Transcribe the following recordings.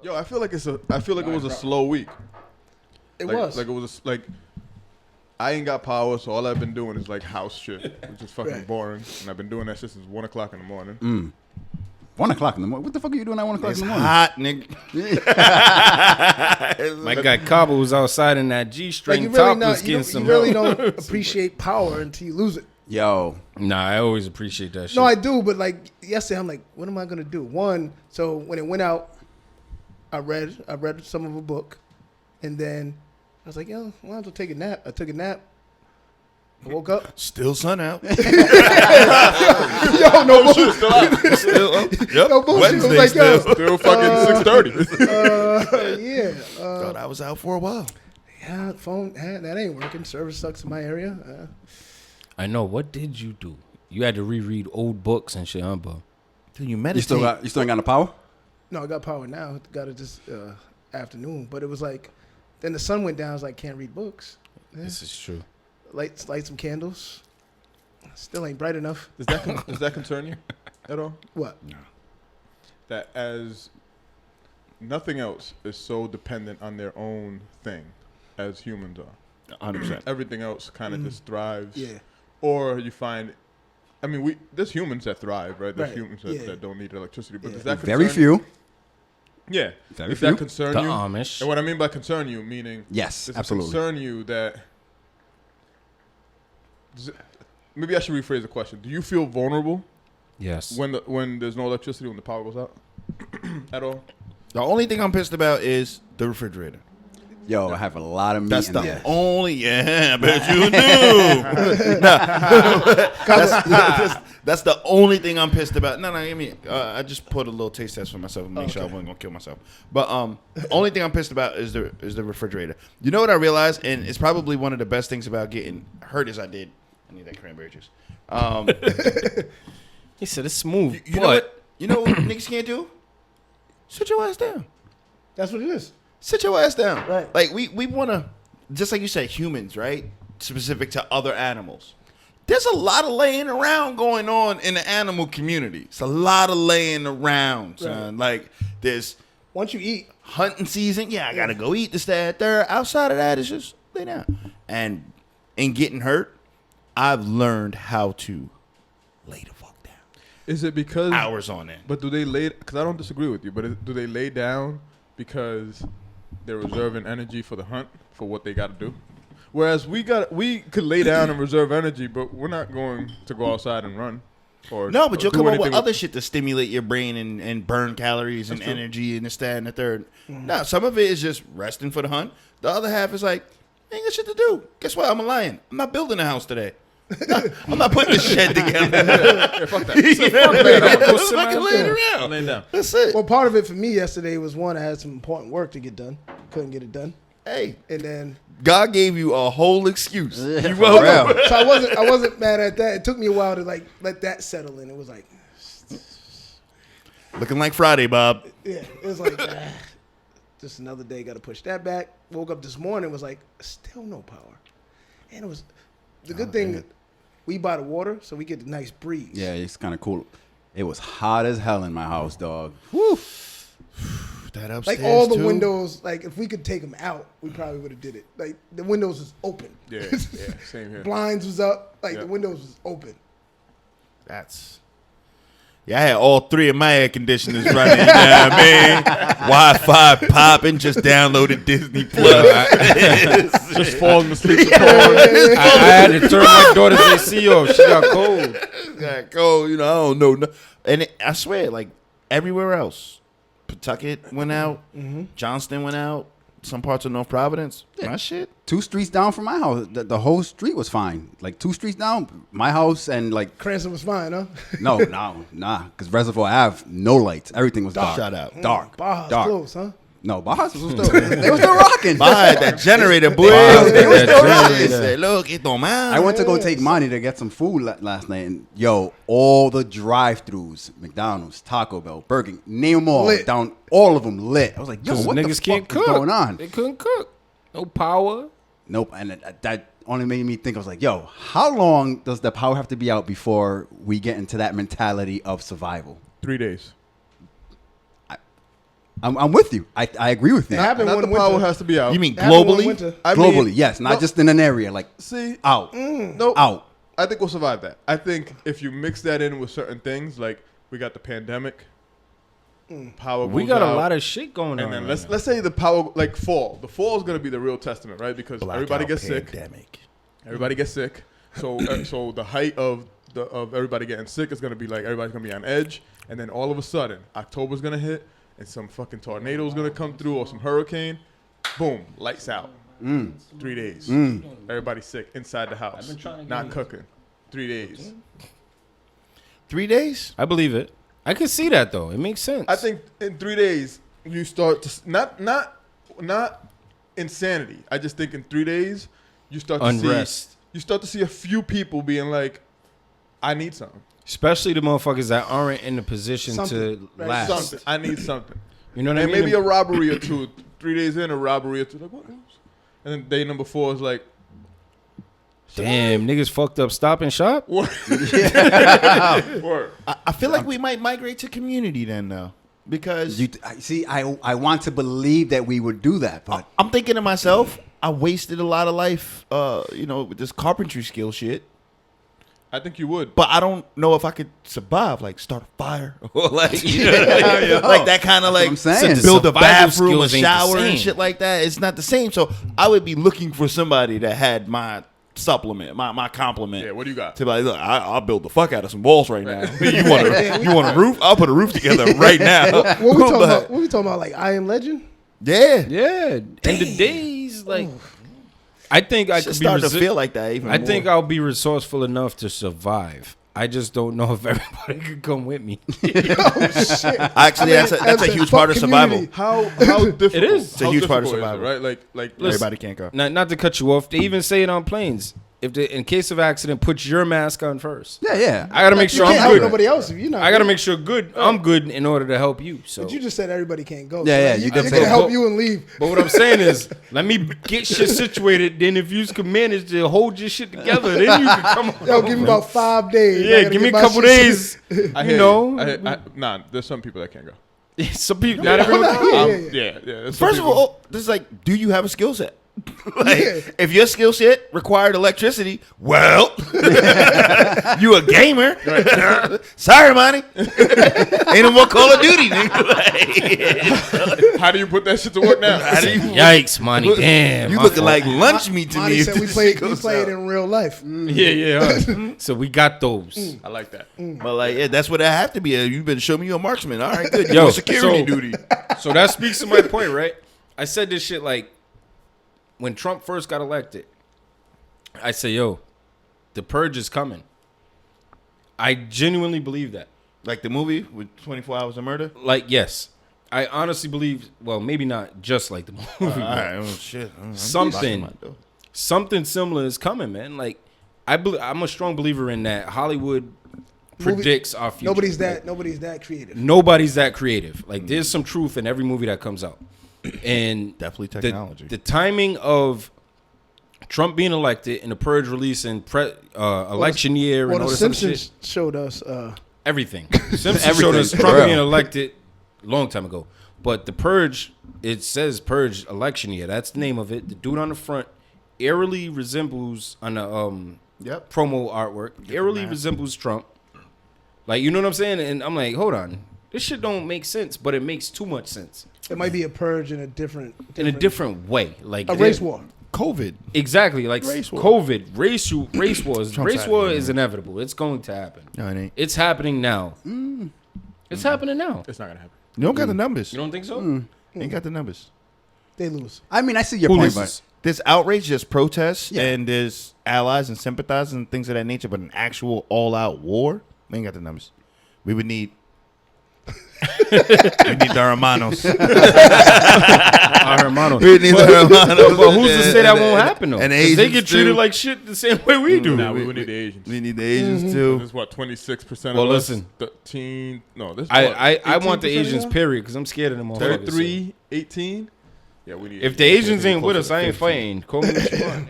Yo, I feel like it was a slow week. It Like, was. like it was like I ain't got power, so all I've been doing is like house shit, which is fucking Right. boring. And I've been doing that shit since 1 o'clock in the morning. 1 o'clock in the morning. What the fuck are you doing at 1 o'clock It's in the morning? hot, nigga. My guy Cabo was outside in that Like G-string you really topless not, getting you some really help. don't appreciate power until you lose it. Yo, Nah, I always appreciate that shit. No, I do, but like yesterday, I'm like, what am I gonna do? One, so when it went out, I read some of a book, and then I was like, yo, why don't I take a nap? I took a nap. I woke up. Still sun out. Yo, no bullshit. Still up. Yep. No bullshit. It was Wednesday like, yo, Still fucking 6:30. yeah. Thought I was out for a while. Yeah, phone, that ain't working. Service sucks in my area. I know. What did you do? You had to reread old books and shit, huh, bro? Dude, you you meditate. still ain't got no power? No, I got power now. Got it this afternoon. But it was like, then the sun went down. I was like, can't read books. Yeah. This is true. Light some candles. Still ain't bright enough. Does that concern you at all? What? That as nothing else is so dependent on their own thing as humans are. 100%. Everything else kind of just thrives. Yeah. Or you find, I mean, there's humans that thrive, right? There's Right. humans Yeah. that don't need electricity. But Yeah. does that Very concern you? few. Yeah. Very Does few. that concern The you? Amish. And what I mean by concern you, meaning Yes, does absolutely. it concern you that maybe I should rephrase the question. Do you feel vulnerable Yes. when there's no electricity, when the power goes out at all? The only thing I'm pissed about is the refrigerator. Yo, I have a lot of meat That's in the there. only. Yeah, I bet you do. That's the only thing I'm pissed about. No, I mean, I just put a little taste test for myself and make sure I wasn't gonna kill myself. But only thing I'm pissed about is the refrigerator. You know what I realized, and it's probably one of the best things about getting hurt as I did. I need that cranberry juice. He said it's smooth, You know but what? You know what niggas can't do? Sit your ass down. That's what it is. Sit your ass down. Right. Like we want to, just like you said, humans, right? Specific to other animals. There's a lot of laying around going on in the animal community. It's a lot of laying around, son. Like there's Once you eat, hunting season. Yeah, I gotta go eat this, that, third. Outside of that, it's just lay down. And in getting hurt, I've learned how to lay the fuck down. Is it because Hours on end. But do they lay? Because I don't disagree with you. But do they lay down because they're reserving energy for the hunt for what they got to do? Whereas we could lay down and reserve energy, but we're not going to go outside and run. No, but or you'll do come up with anything other shit to stimulate your brain and burn calories and That's true. energy and this, that, and the third. No, some of it is just resting for the hunt. The other half is like, I ain't got shit to do. Guess what? I'm a lion. I'm not building a house today. I'm not putting this shed together. Yeah, fuck that. You know what I mean? I'm gonna go I'm sit my fucking ass laying down. around. I'm laying down. That's it. well, part of it for me yesterday was one, I had some important work to get done. Couldn't get it done. Hey, And then God gave you a whole excuse. You for welcome. real. so I wasn't mad at that. It took me a while to like let that settle in. It was like, Looking like Friday, Bob. yeah, it was like just another day, gotta push that back. Woke up this morning, was like, still no power. And it was the good thing damn. we buy the water, so we get the nice breeze. Yeah, it's kind of cool. It was hot as hell in my house, dog. That upstairs Like all the too. windows, like if we could take them out, we probably would have did it. Like the windows was open. Yeah, same here. Blinds was up. Like Yeah. the windows was open. That's. Yeah, I had all three of my air conditioners running. You know what I mean? Wi-Fi popping. Just downloaded Disney Plus. Just falling asleep. To porn. I had to turn my daughter's AC off. She got cold. Got cold. You know, I don't know. And I swear, like everywhere else, Pawtucket went out. Johnston went out. Some parts of North Providence. My shit. 2 streets down from my house, the whole street was fine. Like 2 streets down, my house and like Cranston was fine, huh? nah, because Reservoir Ave, no lights, everything was dark. Shout out. Dark, Baja's dark. close, huh? No, Baja's was still they were still rocking. Buy that generator, boy. They were still rocking. Say, look, it don't matter. I went to go take money to get some food last night, and yo, all the drive-throughs, McDonald's, Taco Bell, Burger King, name them all, Lit. down all of them lit. I was like, yo, Because what niggas the fuck can't is cook. going on? They couldn't cook. No power. Nope, and that only made me think. I was like, yo, how long does the power have to be out before we get into that mentality of survival? 3 days. I'm with you. I agree with you. It happened Not one the power winter. has to be out. You mean It happened one globally? winter. I Globally, mean, yes, not no, just in an area. Like see out, no out. I think we'll survive that. I think if you mix that in with certain things, like we got the pandemic, power. We goes got a out, lot of shit going on. and then right let's say the power like fall. The fall is gonna be the real testament, right? Because everybody gets sick. Pandemic. Everybody gets sick. So so the height of everybody getting sick is gonna be like everybody's gonna be on edge, and then all of a sudden October's gonna hit, and some fucking tornado's gonna come through or some hurricane. Boom, lights out. 3 days. Everybody's sick inside the house, been trying to not get cooking. 3 days. 3 days? I believe it. I can see that though. It makes sense. I think in 3 days you start to not insanity. I just think in 3 days you start to Unrest. see you start to see a few people being like, I need something. Especially the motherfuckers that aren't in the position Something, to right? last. Something. I need something. You know what I And mean? maybe a robbery or two. 3 days in, a robbery or two. Like what? And then day number 4 is like, Damn, niggas fucked up Stop and Shop. word. I feel like we might migrate to community then, though. Because I want to believe that we would do that, but I'm thinking to myself, I wasted a lot of life, with this carpentry skill shit. I think you would. But I don't know if I could survive, like start a fire or like, you know what I mean? Like that kind of like I'm saying. build a Survival bathroom, a skills ain't the shower and same. shit like that. It's not the same. So I would be looking for somebody that had my supplement, my compliment. Yeah, what do you got? To be like, look, I'll build the fuck out of some walls right now. you want a roof? I'll put a roof together right now. What we talking about? What we talking about? Like I Am Legend? Yeah. Yeah, and the days like, I think I Should could be. start to feel like that even I more. think I'll be resourceful enough to survive. I just don't know if everybody could come with me. Actually, that's a huge part of survival. How difficult? It is. It's It's a huge part of survival. right? Like Everybody can't go. Not to cut you off. They even say it on planes. If in case of accident, put your mask on first. yeah. I gotta make You sure can't I'm help good. nobody else if you're not. I gotta good. make sure I'm good in order to help you. So, But you just said everybody can't go. Yeah, So you you did can say that. help you and leave. but what I'm saying is, let me get shit situated. Then if you can manage to hold your shit together, then you can come. Yo, over. give me about 5 days. I Yeah, gotta give me a get my couple shit days. I You hear know, nah. There's some people that can't go. some people, not everyone. Yeah. There's some First of people- all, this is like, do you have a skill set? Like, Yeah. if your skill set required electricity, well, you a gamer. Sorry, Monty. Ain't no more Call of Duty, nigga. how do you put that shit to work now? How do you- Yikes, money. Damn. You my looking fault. like lunch meat to Monty me. said if we this play shit goes it out. in real life. Yeah. So we got those. I like that. But like, yeah, that's what I have to be. You've been showing me you're a marksman. All right, good. You Yo, on security so- duty. So that speaks to my point, right? I said this shit like when Trump first got elected. I say, yo, the purge is coming. I genuinely believe that. Like the movie with 24 Hours of Murder. Like, yes. I honestly believe, well, maybe not just like the movie. All but right, oh shit. something similar is coming, man. Like, I'm a strong believer in that. Hollywood predicts our future. Nobody's Like, that creative. Nobody's that creative. Like, there's some truth in every movie that comes out. And Definitely the- technology. The timing of Trump being elected and the purge release and election year Well, and all the this other Simpsons shit. showed us. Everything. Simpsons showed us Everything, Trump for being real. elected a long time ago. But the purge, it says purge election year. That's the name of it. The dude on the front eerily resembles on the Yep. promo artwork. Eerily resembles Trump. Like, you know what I'm saying? And I'm like, hold on. This shit don't make sense, but it makes too much sense. It might be a purge in a different way. Like a race war. COVID. Exactly, like Race war. COVID, race wars. Trump's Race war happening, is inevitable. It's going to happen. No, it ain't. It's happening now. It's happening now. It's not gonna happen. You don't got the numbers. You don't think so? Ain't got the numbers. They lose. I mean, I see your Who point, loses? There's outrage, there's protests, Yeah. and there's allies and sympathizers and things of that nature. But an actual all-out war, we ain't got the numbers. We would need. we need the hermanos. Our hermano. We need the hermanos. But who's to say that won't happen though? And 'Cause they Asians get treated too. like shit the same way we do. Nah, we would need the Asians. We need the Asians This too. is what 26% Well, of us. listen. 13. No, this. Is I want the 18% Asians, now? period, because I'm scared of them all. 33, 18. Yeah, we need. If the Asians ain't with closer us, to I ain't 15. fighting. Call me what you want.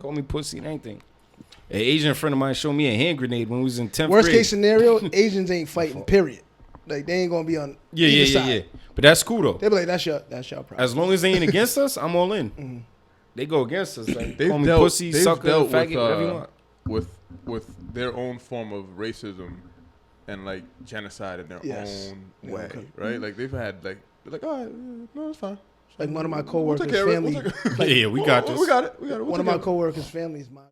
Call me pussy and anything. An Asian friend of mine showed me a hand grenade when we was in 10th Worst grade. case scenario, Asians ain't fighting. Period. Like they ain't gonna be on. Yeah. either side. But that's cool though. They be like, that's your problem. As long as they ain't against us, I'm all in. They go against us. Like, They've call me dealt, pussy, they've sucker, dealt faggot, whatever you want. with their own form of racism and like genocide in their Yes. own Yeah, way, okay. right? Like they've had like they're like, all right, no, it's fine. Like one of my We'll coworkers' take care of it. family. We'll take- Yeah, we got this. We got it. We got it. We'll One of take my care coworkers' families,